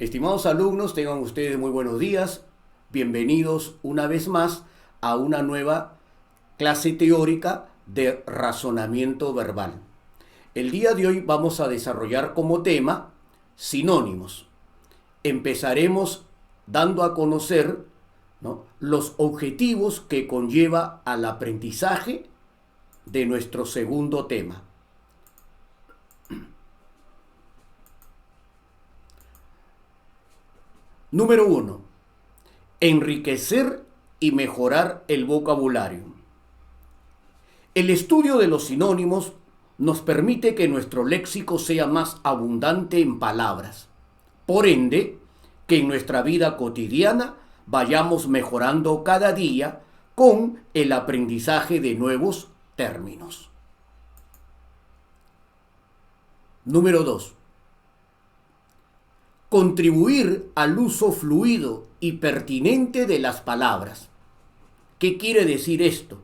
Estimados alumnos, tengan ustedes muy buenos días. Bienvenidos una vez más a una nueva clase teórica de razonamiento verbal. El día de hoy vamos a desarrollar como tema sinónimos. Empezaremos dando a conocer, ¿no?, los objetivos que conlleva al aprendizaje de nuestro segundo tema. Número 1. Enriquecer y mejorar el vocabulario. El estudio de los sinónimos nos permite que nuestro léxico sea más abundante en palabras. Por ende, que en nuestra vida cotidiana vayamos mejorando cada día con el aprendizaje de nuevos términos. Número 2. Contribuir al uso fluido y pertinente de las palabras. ¿Qué quiere decir esto?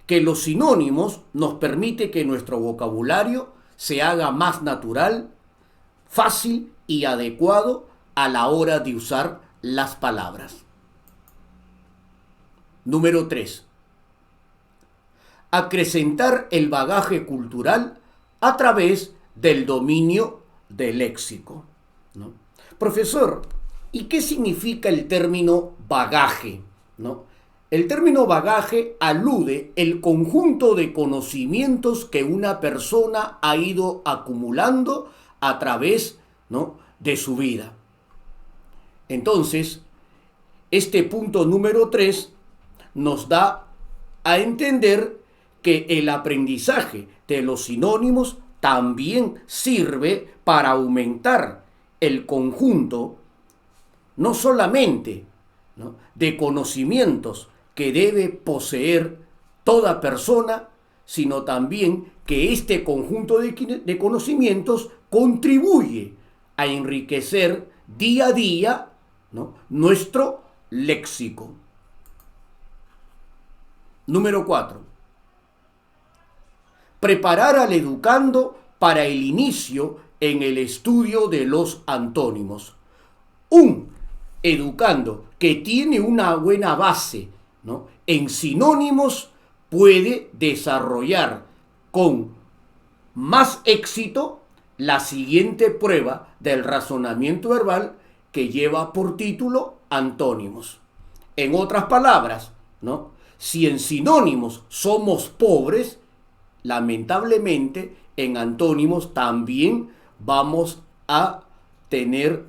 Que los sinónimos nos permite que nuestro vocabulario se haga más natural, fácil y adecuado a la hora de usar las palabras. Número 3. Acrecentar el bagaje cultural a través del dominio del léxico, ¿no? Profesor, ¿y qué significa el término bagaje? ¿No? El término bagaje alude al conjunto de conocimientos que una persona ha ido acumulando a través, ¿no?, de su vida. Entonces, este punto número 3 nos da a entender que el aprendizaje de los sinónimos también sirve para aumentar el conjunto, no solamente, ¿no?, de conocimientos que debe poseer toda persona, sino también que este conjunto de conocimientos contribuye a enriquecer día a día, ¿no?, nuestro léxico. Número 4. Preparar al educando para el inicio en el estudio de los antónimos. Un educando que tiene una buena base, ¿no?, en sinónimos puede desarrollar con más éxito la siguiente prueba del razonamiento verbal que lleva por título antónimos. En otras palabras, ¿no?, si en sinónimos somos pobres, lamentablemente en antónimos también vamos a tener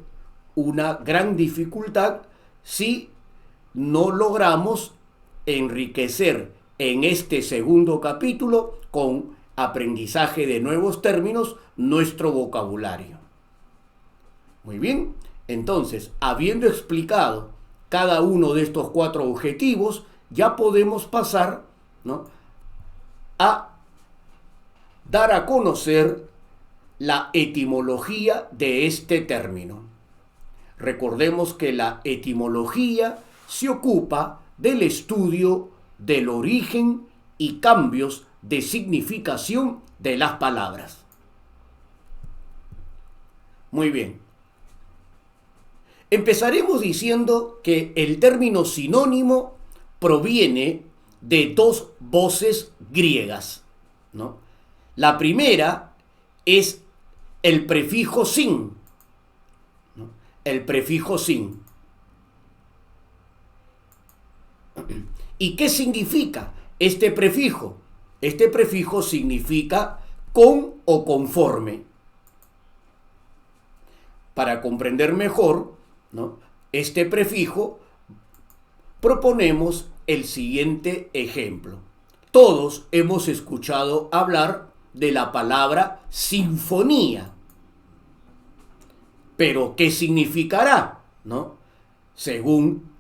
una gran dificultad si no logramos enriquecer en este segundo capítulo con aprendizaje de nuevos términos nuestro vocabulario. Muy bien, entonces, habiendo explicado cada uno de estos 4 objetivos, ya podemos pasar, ¿no?, a dar a conocer la etimología de este término. Recordemos que la etimología se ocupa del estudio del origen y cambios de significación de las palabras. Muy bien. Empezaremos diciendo que el término sinónimo proviene de 2 voces griegas, ¿no? La primera es el prefijo sin, ¿no?, el prefijo sin. ¿Y qué significa este prefijo? Este prefijo significa con o conforme. Para comprender mejor, ¿no?, este prefijo, proponemos el siguiente ejemplo. Todos hemos escuchado hablar de la palabra sinfonía. Pero, ¿qué significará?, ¿no? Según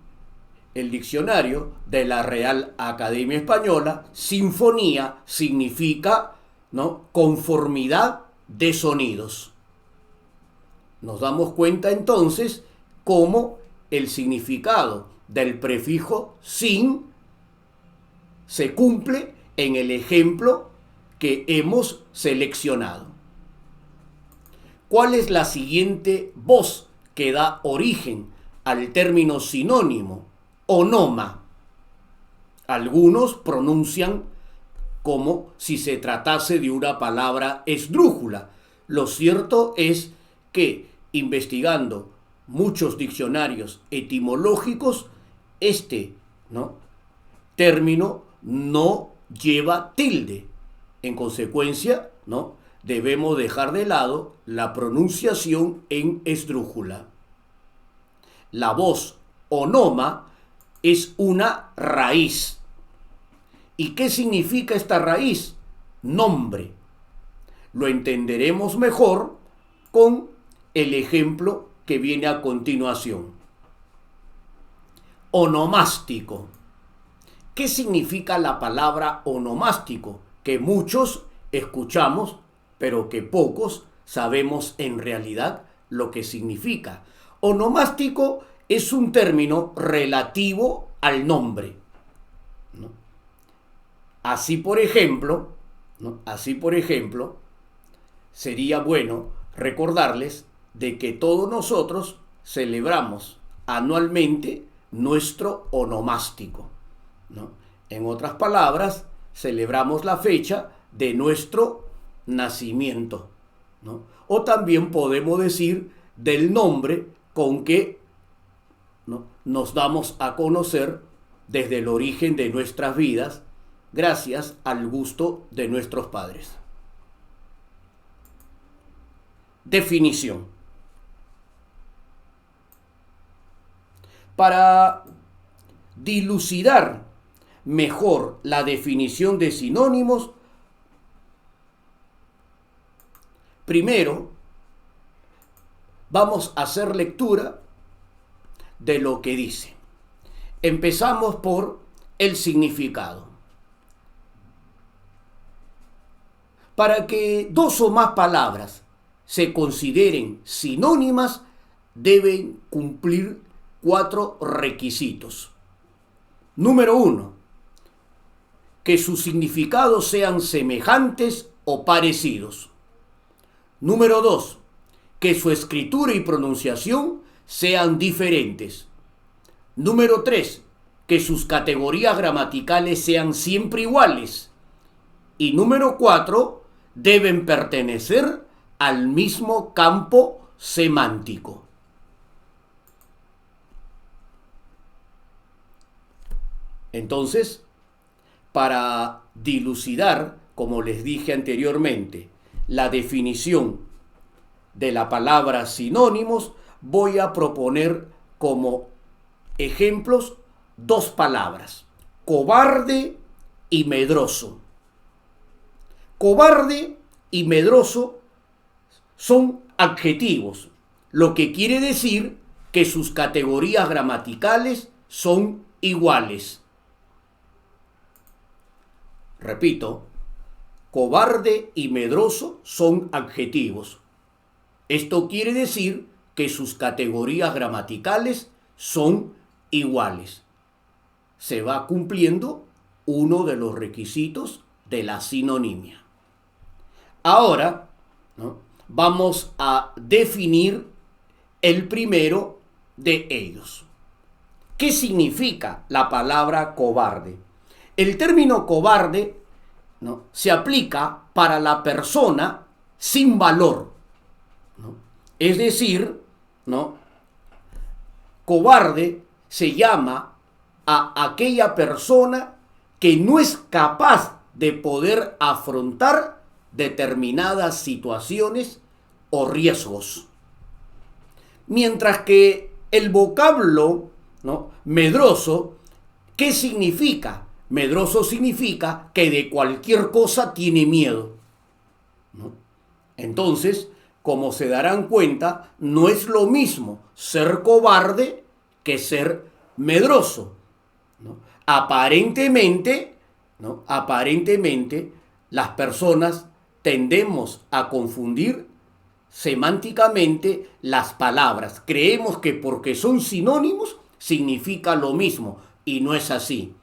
el diccionario de la Real Academia Española, sinfonía significa, ¿no?, conformidad de sonidos. Nos damos cuenta entonces cómo el significado del prefijo sin se cumple en el ejemplo que hemos seleccionado. ¿Cuál es la siguiente voz que da origen al término sinónimo, onoma. Algunos pronuncian como si se tratase de una palabra esdrújula. Lo cierto es que, investigando muchos diccionarios etimológicos, este, ¿no?, término no lleva tilde. En consecuencia, ¿no?, debemos dejar de lado la pronunciación en esdrújula. La voz onoma es una raíz. ¿Y qué significa esta raíz? Nombre. Lo entenderemos mejor con el ejemplo que viene a continuación. Onomástico. ¿Qué significa la palabra onomástico? Que muchos escuchamos, pero que pocos sabemos en realidad lo que significa. Onomástico es un término relativo al nombre, ¿no? Así por ejemplo, sería bueno recordarles de que todos nosotros celebramos anualmente nuestro onomástico, ¿no? En otras palabras, celebramos la fecha de nuestro nacimiento, ¿no? O también podemos decir del nombre con que, ¿no?, nos damos a conocer desde el origen de nuestras vidas, gracias al gusto de nuestros padres. Definición. Para dilucidar mejor la definición de sinónimos, primero vamos a hacer lectura de lo que dice. Empezamos por el significado. Para que dos o más palabras se consideren sinónimas, deben cumplir 4 requisitos. Número 1, que sus significados sean semejantes o parecidos. Número 2, que su escritura y pronunciación sean diferentes. Número 3, que sus categorías gramaticales sean siempre iguales. Y número 4, deben pertenecer al mismo campo semántico. Entonces, para dilucidar, como les dije anteriormente, la definición de la palabra sinónimos, voy a proponer como ejemplos 2 palabras: cobarde y medroso. Cobarde y medroso son adjetivos, lo que quiere decir que sus categorías gramaticales son iguales. Repito, cobarde y medroso son adjetivos. Esto quiere decir que sus categorías gramaticales son iguales. Se va cumpliendo uno de los requisitos de la sinonimia. Ahora, ¿no?, vamos a definir el primero de ellos. ¿Qué significa la palabra cobarde? El término cobarde, ¿no?, se aplica para la persona sin valor, ¿no? Es decir, ¿no?, cobarde se llama a aquella persona que no es capaz de poder afrontar determinadas situaciones o riesgos. Mientras que el vocablo, ¿no?, medroso, ¿qué significa? Medroso significa que de cualquier cosa tiene miedo, ¿no? Entonces, como se darán cuenta, no es lo mismo ser cobarde que ser medroso, ¿no? Aparentemente, las personas tendemos a confundir semánticamente las palabras. Creemos que porque son sinónimos significa lo mismo, y no es así.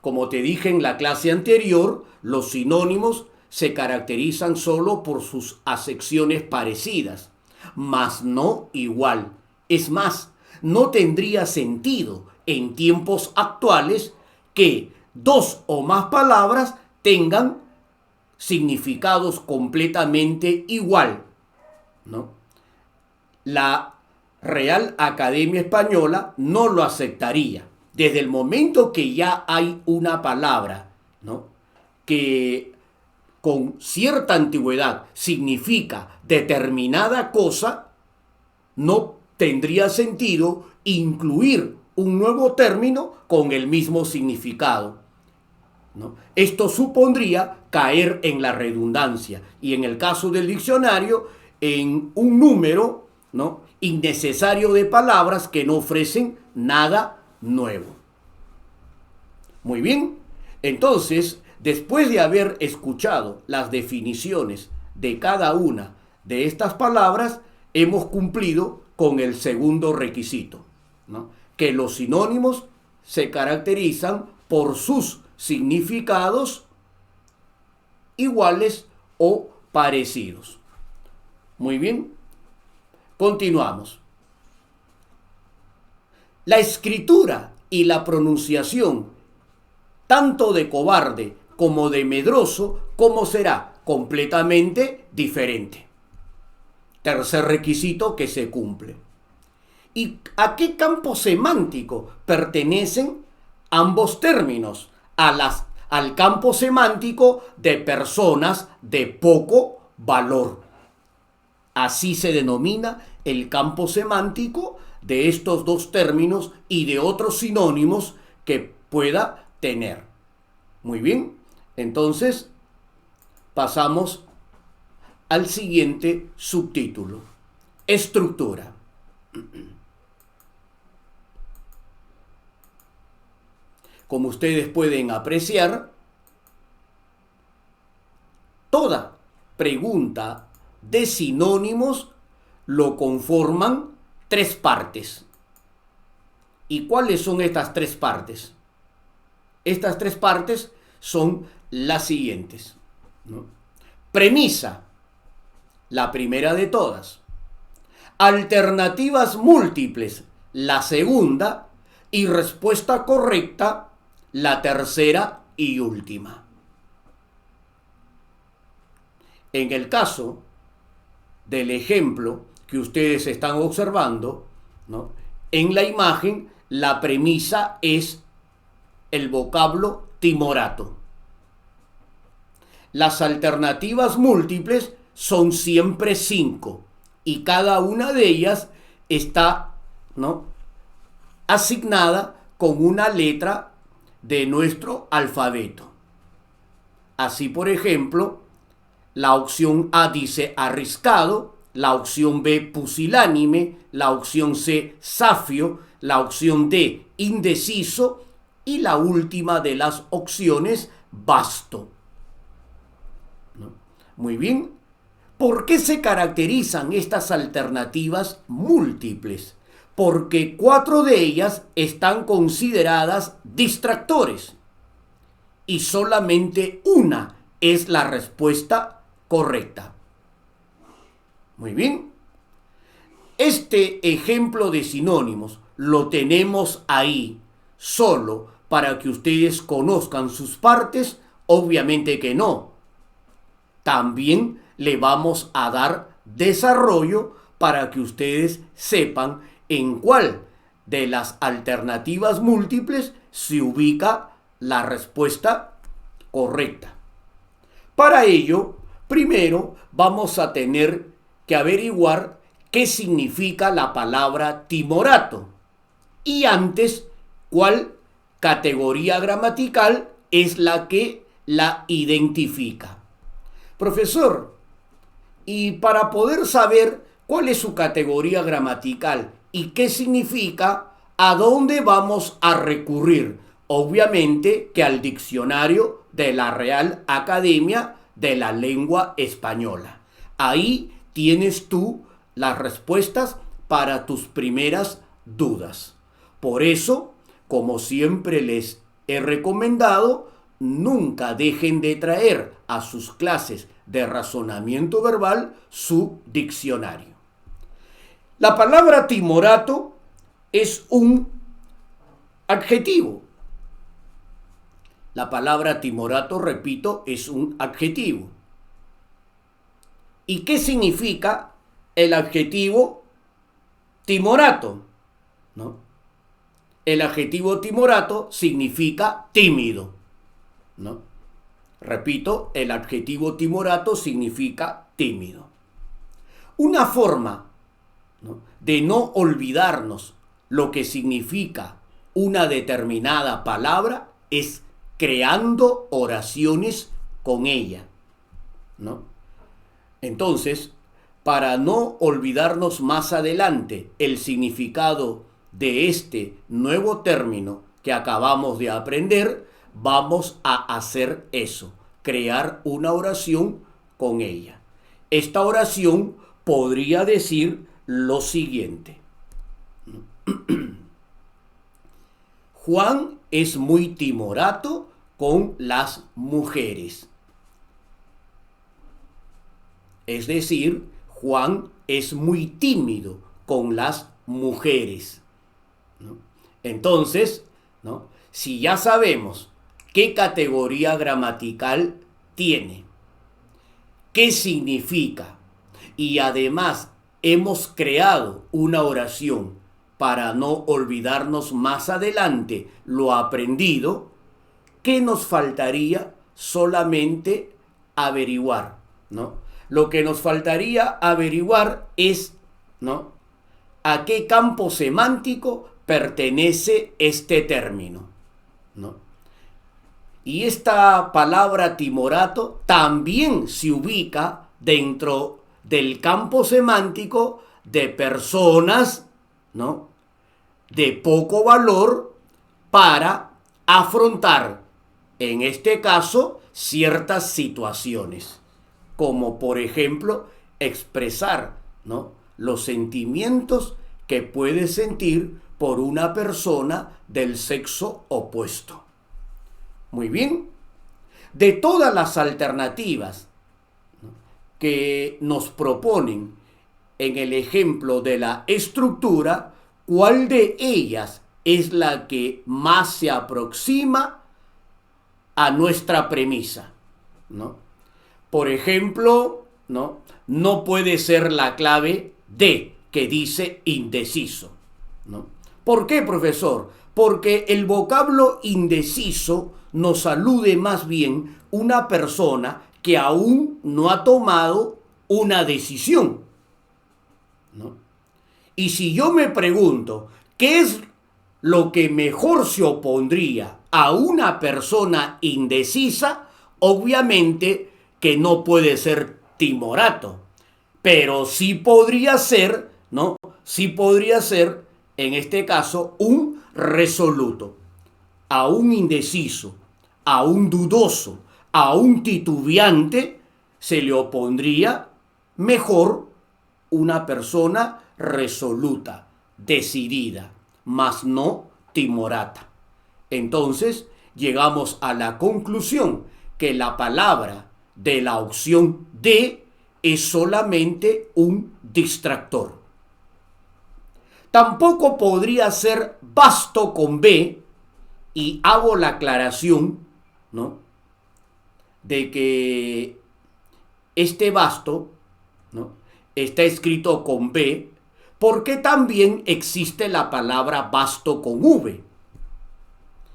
Como te dije en la clase anterior, los sinónimos se caracterizan solo por sus acepciones parecidas, mas no igual. Es más, no tendría sentido en tiempos actuales que dos o más palabras tengan significados completamente igual, ¿no? La Real Academia Española no lo aceptaría. Desde el momento que ya hay una palabra, ¿no?, que con cierta antigüedad significa determinada cosa, no tendría sentido incluir un nuevo término con el mismo significado, ¿no? Esto supondría caer en la redundancia y, en el caso del diccionario, en un número, ¿no?, innecesario de palabras que no ofrecen nada nuevo. Muy bien, entonces, después de haber escuchado las definiciones de cada una de estas palabras, hemos cumplido con el segundo requisito, ¿no?, que los sinónimos se caracterizan por sus significados iguales o parecidos. Muy bien, continuamos. La escritura y la pronunciación, tanto de cobarde como de medroso, ¿cómo será? Completamente diferente. Tercer requisito que se cumple. ¿Y a qué campo semántico pertenecen ambos términos? Al campo semántico de personas de poco valor. Así se denomina el campo semántico de estos dos términos y de otros sinónimos que pueda tener. Muy bien, entonces pasamos al siguiente subtítulo: estructura. Como ustedes pueden apreciar, toda pregunta de sinónimos lo conforman tres partes. ¿Y cuáles son estas tres partes? Estas tres partes son las siguientes, ¿no? Premisa, la primera de todas. Alternativas múltiples, la segunda. Y respuesta correcta, la tercera y última. En el caso del ejemplo que ustedes están observando, ¿no?, en la imagen, la premisa es el vocablo timorato. Las alternativas múltiples son siempre 5 y cada una de ellas está, ¿no?, asignada con una letra de nuestro alfabeto. Así, por ejemplo, la opción A dice arriscado, la opción B pusilánime, la opción C zafio, la opción D indeciso y la última de las opciones vasto, ¿no? Muy bien. ¿Por qué se caracterizan estas alternativas múltiples? Porque 4 de ellas están consideradas distractores y solamente una es la respuesta correcta. Muy bien. Este ejemplo de sinónimos lo tenemos ahí solo para que ustedes conozcan sus partes. Obviamente que no. También le vamos a dar desarrollo para que ustedes sepan en cuál de las alternativas múltiples se ubica la respuesta correcta. Para ello, primero vamos a tener que averiguar qué significa la palabra timorato y antes cuál categoría gramatical es la que la identifica. Profesor, y para poder saber cuál es su categoría gramatical y qué significa, ¿a dónde vamos a recurrir? Obviamente que al diccionario de la Real Academia de la Lengua Española. Ahí tienes tú las respuestas para tus primeras dudas. Por eso, como siempre les he recomendado, nunca dejen de traer a sus clases de razonamiento verbal su diccionario. La palabra timorato es un adjetivo. La palabra timorato, repito, es un adjetivo. ¿Y qué significa el adjetivo timorato? ¿No? El adjetivo timorato significa tímido, ¿no? Repito, el adjetivo timorato significa tímido. Una forma, ¿no?, de no olvidarnos lo que significa una determinada palabra es creando oraciones con ella, ¿no? Entonces, para no olvidarnos más adelante el significado de este nuevo término que acabamos de aprender, vamos a hacer eso, crear una oración con ella. Esta oración podría decir lo siguiente: Juan es muy timorato con las mujeres. Es decir, Juan es muy tímido con las mujeres, ¿no? Entonces, ¿no?, si ya sabemos qué categoría gramatical tiene, qué significa, y además hemos creado una oración para no olvidarnos más adelante lo aprendido, ¿qué nos faltaría solamente averiguar, ¿no? Lo que nos faltaría averiguar es, ¿no?, a qué campo semántico pertenece este término, ¿no? Y esta palabra timorato también se ubica dentro del campo semántico de personas, ¿no?, de poco valor para afrontar, en este caso, ciertas situaciones, como por ejemplo expresar, ¿no?, los sentimientos que puede sentir por una persona del sexo opuesto. Muy bien, de todas las alternativas, ¿no?, que nos proponen en el ejemplo de la estructura, ¿cuál de ellas es la que más se aproxima a nuestra premisa, ¿no? Por ejemplo, no puede ser la clave D, que dice indeciso, ¿no? ¿Por qué, profesor? Porque el vocablo indeciso nos alude más bien una persona que aún no ha tomado una decisión, ¿no? Y si yo me pregunto, ¿qué es lo que mejor se opondría a una persona indecisa? Obviamente que no puede ser timorato, pero sí podría ser, ¿no? Sí podría ser, en este caso, un resoluto. A un indeciso, a un dudoso, a un titubeante, se le opondría mejor una persona resoluta, decidida, mas no timorata. Entonces, llegamos a la conclusión que la palabra de la opción D es solamente un distractor. Tampoco podría ser basto con B, y hago la aclaración, ¿no?, de que este basto, ¿no?, está escrito con B, porque también existe la palabra basto con V.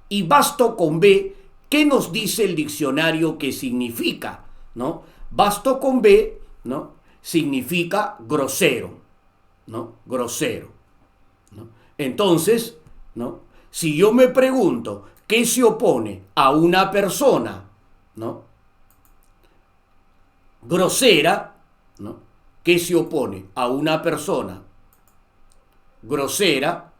Y basto con B, ¿qué nos dice el diccionario que significa, ¿no? Basto con B, ¿no?, significa grosero, ¿no? Grosero, ¿no? Entonces, ¿no?, si yo me pregunto qué se opone a una persona, ¿no?, grosera, ¿no?, ¿qué se opone a una persona grosera?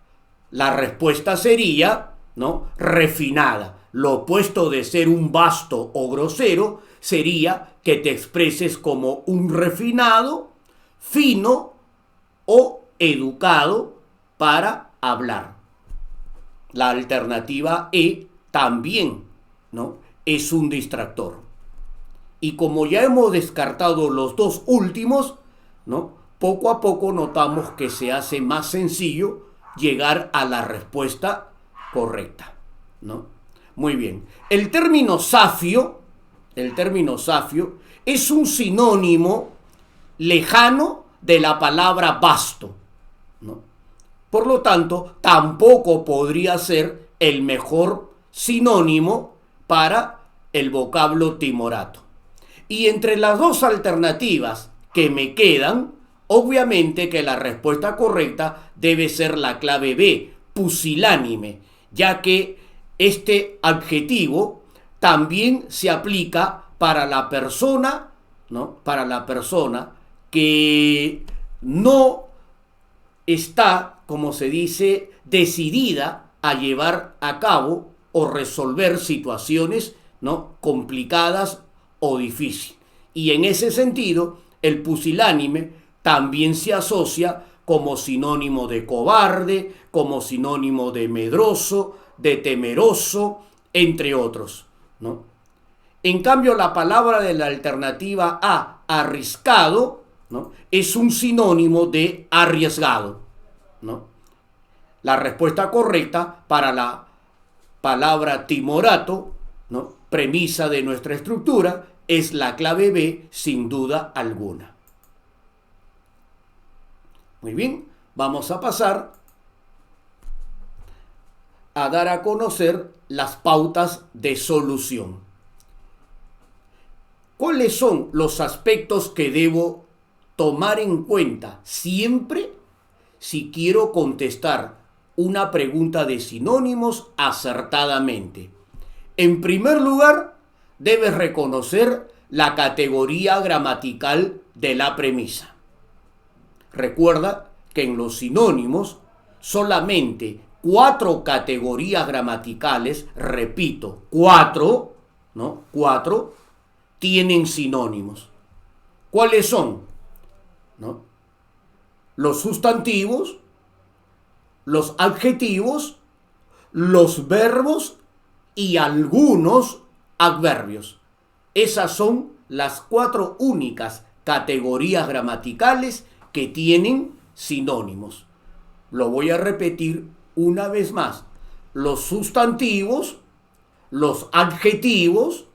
La respuesta sería, ¿no?, refinada. Lo opuesto de ser un basto o grosero sería que te expreses como un refinado, fino o educado para hablar. La alternativa E también, ¿no?, es un distractor. Y como ya hemos descartado los dos últimos, ¿no?, poco a poco notamos que se hace más sencillo llegar a la respuesta correcta, ¿no? Muy bien. El término safio es un sinónimo lejano de la palabra vasto, ¿no? Por lo tanto, tampoco podría ser el mejor sinónimo para el vocablo timorato. Y entre las dos alternativas que me quedan, obviamente que la respuesta correcta debe ser la clave B, pusilánime, ya que este adjetivo también se aplica para la persona, ¿no? Para la persona que no está, como se dice, decidida a llevar a cabo o resolver situaciones, ¿no?, complicadas o difíciles. Y en ese sentido, el pusilánime también se asocia como sinónimo de cobarde, como sinónimo de medroso, de temeroso, entre otros, ¿no? En cambio, la palabra de la alternativa A, arriscado, ¿no?, es un sinónimo de arriesgado, ¿no? La respuesta correcta para la palabra timorato, ¿no?, premisa de nuestra estructura, es la clave B, sin duda alguna. Muy bien, vamos a pasar a dar a conocer las pautas de solución. ¿Cuáles son los aspectos que debo tomar en cuenta siempre si quiero contestar una pregunta de sinónimos acertadamente? En primer lugar, debes reconocer la categoría gramatical de la premisa. Recuerda que en los sinónimos solamente 4 categorías gramaticales, repito, 4, ¿no?, 4 tienen sinónimos. ¿Cuáles son? ¿No? Los sustantivos, los adjetivos, los verbos y algunos adverbios. Esas son las 4 únicas categorías gramaticales que tienen sinónimos. Lo voy a repetir una vez más. Los sustantivos, los adjetivos,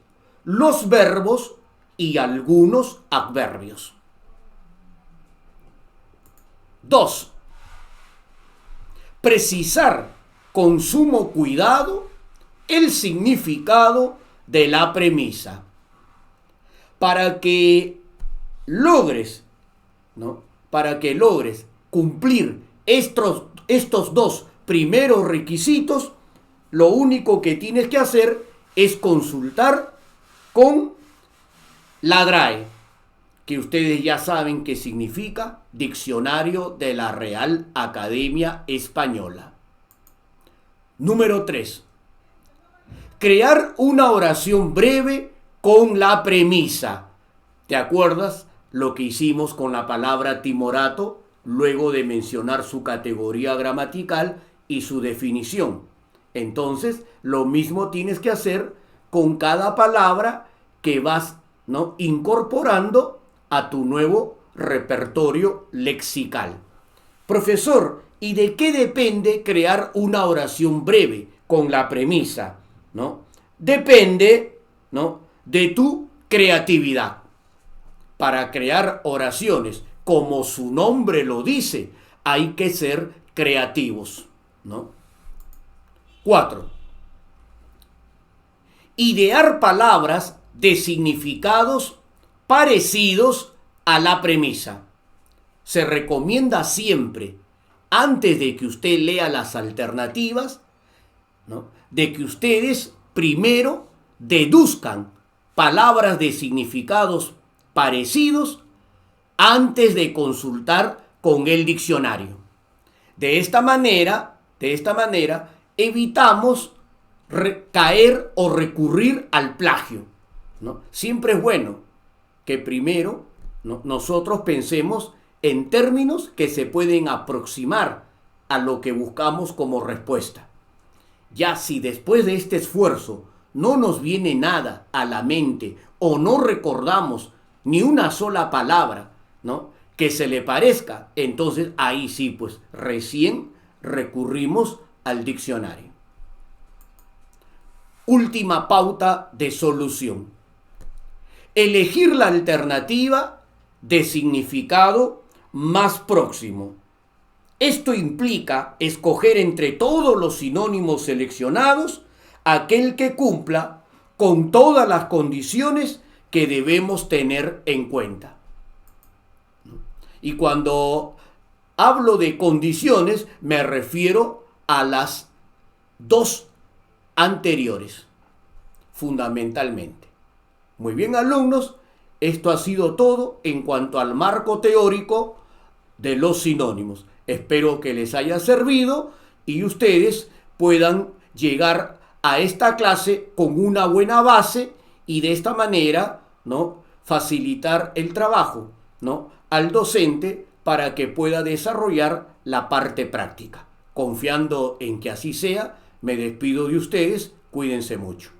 los verbos y algunos adverbios. 2. Precisar con sumo cuidado el significado de la premisa. Para que logres, ¿no?, para que logres cumplir estos 2 primeros requisitos, lo único que tienes que hacer es consultar con la DRAE, que ustedes ya saben que significa Diccionario de la Real Academia Española. Número 3. Crear una oración breve con la premisa. ¿Te acuerdas lo que hicimos con la palabra timorato luego de mencionar su categoría gramatical y su definición? Entonces, lo mismo tienes que hacer con cada palabra que vas, ¿no?, incorporando a tu nuevo repertorio lexical. Profesor, ¿y de qué depende crear una oración breve con la premisa? ¿No? Depende, ¿no?, de tu creatividad. Para crear oraciones, como su nombre lo dice, hay que ser creativos, ¿no? 4. Idear palabras de significados parecidos a la premisa. Se recomienda siempre, antes de que usted lea las alternativas, ¿no?, de que ustedes primero deduzcan palabras de significados parecidos antes de consultar con el diccionario. De esta manera, evitamos caer o recurrir al plagio, ¿no? Siempre es bueno que primero, ¿no?, nosotros pensemos en términos que se pueden aproximar a lo que buscamos como respuesta. Ya si después de este esfuerzo no nos viene nada a la mente o no recordamos ni una sola palabra, ¿no?, que se le parezca, entonces ahí sí, pues recién recurrimos al diccionario. Última pauta de solución. Elegir la alternativa de significado más próximo. Esto implica escoger entre todos los sinónimos seleccionados aquel que cumpla con todas las condiciones que debemos tener en cuenta. Y cuando hablo de condiciones, me refiero a las dos anteriores, fundamentalmente. Muy bien, alumnos, esto ha sido todo en cuanto al marco teórico de los sinónimos. Espero que les haya servido y ustedes puedan llegar a esta clase con una buena base y de esta manera, ¿no?, facilitar el trabajo, ¿no?, al docente para que pueda desarrollar la parte práctica. Confiando en que así sea, me despido de ustedes. Cuídense mucho.